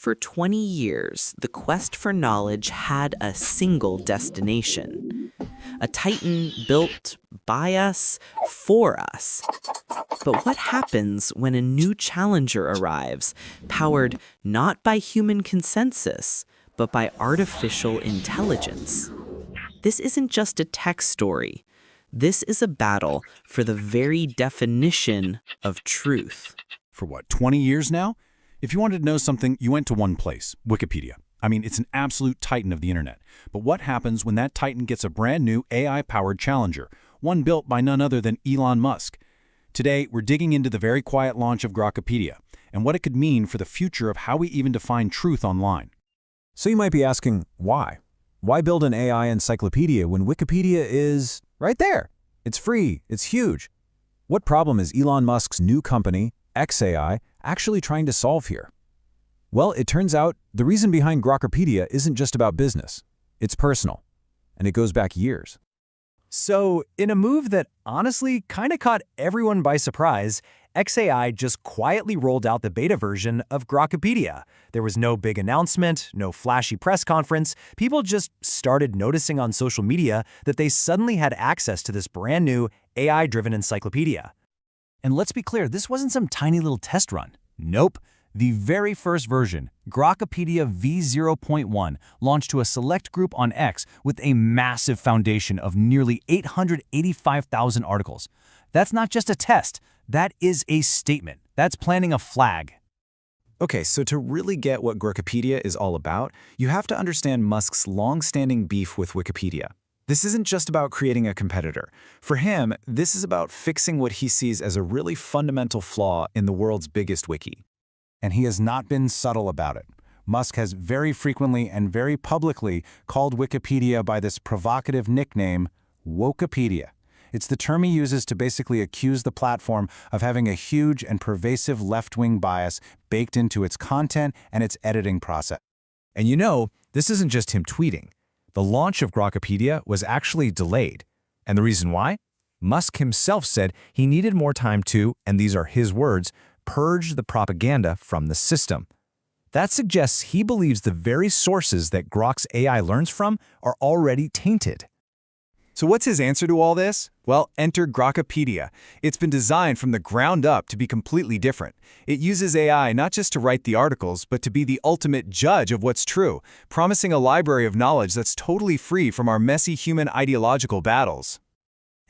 For 20 years, the quest for knowledge had a single destination. A titan built by us, for us. But what happens when a new challenger arrives, powered not by human consensus, but by artificial intelligence? This isn't just a tech story. This is a battle for the very definition of truth. For what, 20 years now? If you wanted to know something, you went to one place, Wikipedia. I mean, it's an absolute titan of the internet. But what happens when that titan gets a brand new AI-powered challenger, one built by none other than Elon Musk? Today, we're digging into the very quiet launch of Grokipedia and what it could mean for the future of how we even define truth online. So you might be asking, why? Why build an AI encyclopedia when Wikipedia is right there? It's free, it's huge. What problem is Elon Musk's new company, XAI, actually trying to solve here? Well, it turns out the reason behind Grokipedia isn't just about business. It's personal, and it goes back years. So, in a move that honestly kind of caught everyone by surprise, XAI just quietly rolled out the beta version of Grokipedia. There was no big announcement, no flashy press conference. People just started noticing on social media that they suddenly had access to this brand new AI-driven encyclopedia. And let's be clear, this wasn't some tiny little test run. Nope. The very first version, Grokipedia v0.1, launched to a select group on X with a massive foundation of nearly 885,000 articles. That's not just a test, that is a statement. That's planting a flag. Okay, so to really get what Grokipedia is all about, you have to understand Musk's long-standing beef with Wikipedia. This isn't just about creating a competitor. For him, this is about fixing what he sees as a really fundamental flaw in the world's biggest wiki. And he has not been subtle about it. Musk has very frequently and very publicly called Wikipedia by this provocative nickname, Wokepedia. It's the term he uses to basically accuse the platform of having a huge and pervasive left-wing bias baked into its content and its editing process. And you know, this isn't just him tweeting. The launch of Grokipedia was actually delayed. And the reason why? Musk himself said he needed more time to, and these are his words, purge the propaganda from the system. That suggests he believes the very sources that Grok's AI learns from are already tainted. So what's his answer to all this? Well, enter Grokipedia. It's been designed from the ground up to be completely different. It uses AI not just to write the articles, but to be the ultimate judge of what's true, promising a library of knowledge that's totally free from our messy human ideological battles.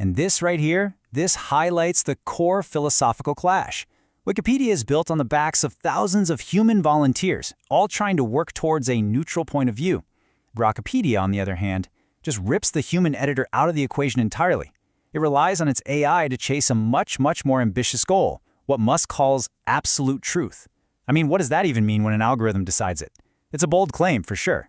And this right here, this highlights the core philosophical clash. Wikipedia is built on the backs of thousands of human volunteers, all trying to work towards a neutral point of view. Grokipedia, on the other hand, just rips the human editor out of the equation entirely. It relies on its AI to chase a much more ambitious goal, what Musk calls absolute truth. I mean, what does that even mean when an algorithm decides it? It's a bold claim, for sure.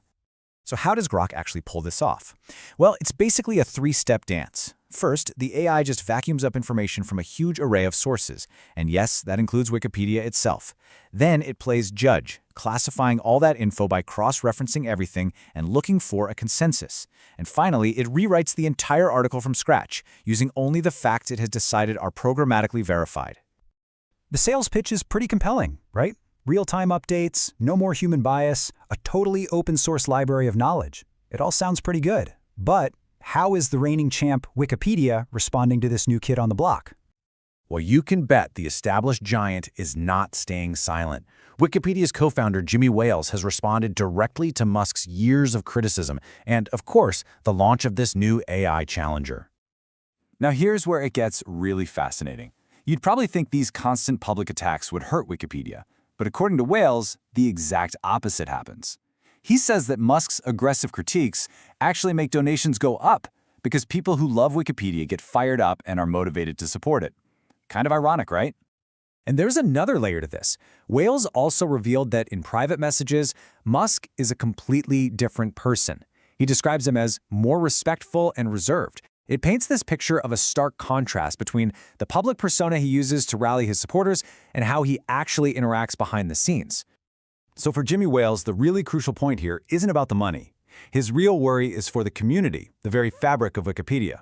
So how does Grok actually pull this off? Well, it's basically a three-step dance. First, the AI just vacuums up information from a huge array of sources, and yes, that includes Wikipedia itself. Then it plays judge, classifying all that info by cross-referencing everything and looking for a consensus. And finally, it rewrites the entire article from scratch, using only the facts it has decided are programmatically verified. The sales pitch is pretty compelling, right? Real-time updates, no more human bias, a totally open-source library of knowledge. It all sounds pretty good. But how is the reigning champ Wikipedia responding to this new kid on the block? Well, you can bet the established giant is not staying silent. Wikipedia's co-founder Jimmy Wales has responded directly to Musk's years of criticism and, of course, the launch of this new AI challenger. Now here's where it gets really fascinating. You'd probably think these constant public attacks would hurt Wikipedia, but according to Wales, the exact opposite happens. He says that Musk's aggressive critiques actually make donations go up because people who love Wikipedia get fired up and are motivated to support it. Kind of ironic, right? And there's another layer to this. Wales also revealed that in private messages, Musk is a completely different person. He describes him as more respectful and reserved. It paints this picture of a stark contrast between the public persona he uses to rally his supporters and how he actually interacts behind the scenes. So for Jimmy Wales, the really crucial point here isn't about the money. His real worry is for the community, the very fabric of Wikipedia.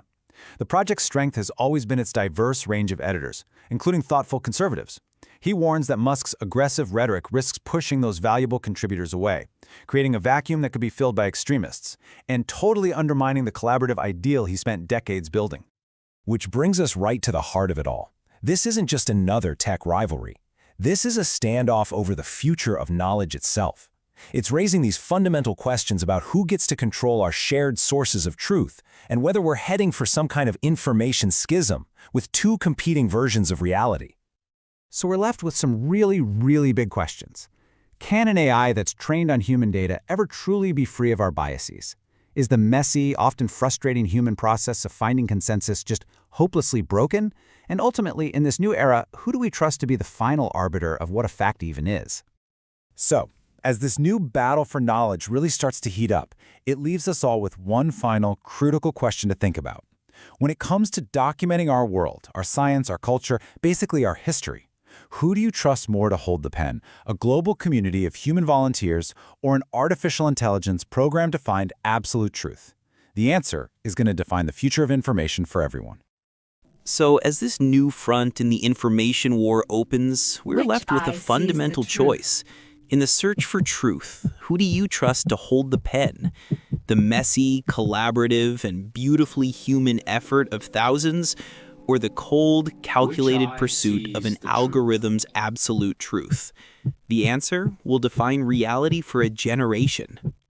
The project's strength has always been its diverse range of editors, including thoughtful conservatives. He warns that Musk's aggressive rhetoric risks pushing those valuable contributors away, creating a vacuum that could be filled by extremists, and totally undermining the collaborative ideal he spent decades building. Which brings us right to the heart of it all. This isn't just another tech rivalry. This is a standoff over the future of knowledge itself. It's raising these fundamental questions about who gets to control our shared sources of truth and whether we're heading for some kind of information schism with two competing versions of reality. So we're left with some really big questions. Can an AI that's trained on human data ever truly be free of our biases? Is the messy, often frustrating human process of finding consensus just hopelessly broken? And ultimately, in this new era, who do we trust to be the final arbiter of what a fact even is? So, as this new battle for knowledge really starts to heat up, it leaves us all with one final, critical question to think about. When it comes to documenting our world, our science, our culture, basically our history, who do you trust more to hold the pen? A global community of human volunteers or an artificial intelligence programmed to find absolute truth? The answer is going to define the future of information for everyone. So as this new front in the information war opens, we're left with a fundamental choice. In the search for truth, who do you trust to hold the pen? The messy, collaborative, and beautifully human effort of thousands, or the cold, calculated pursuit of an algorithm's absolute truth? The answer will define reality for a generation.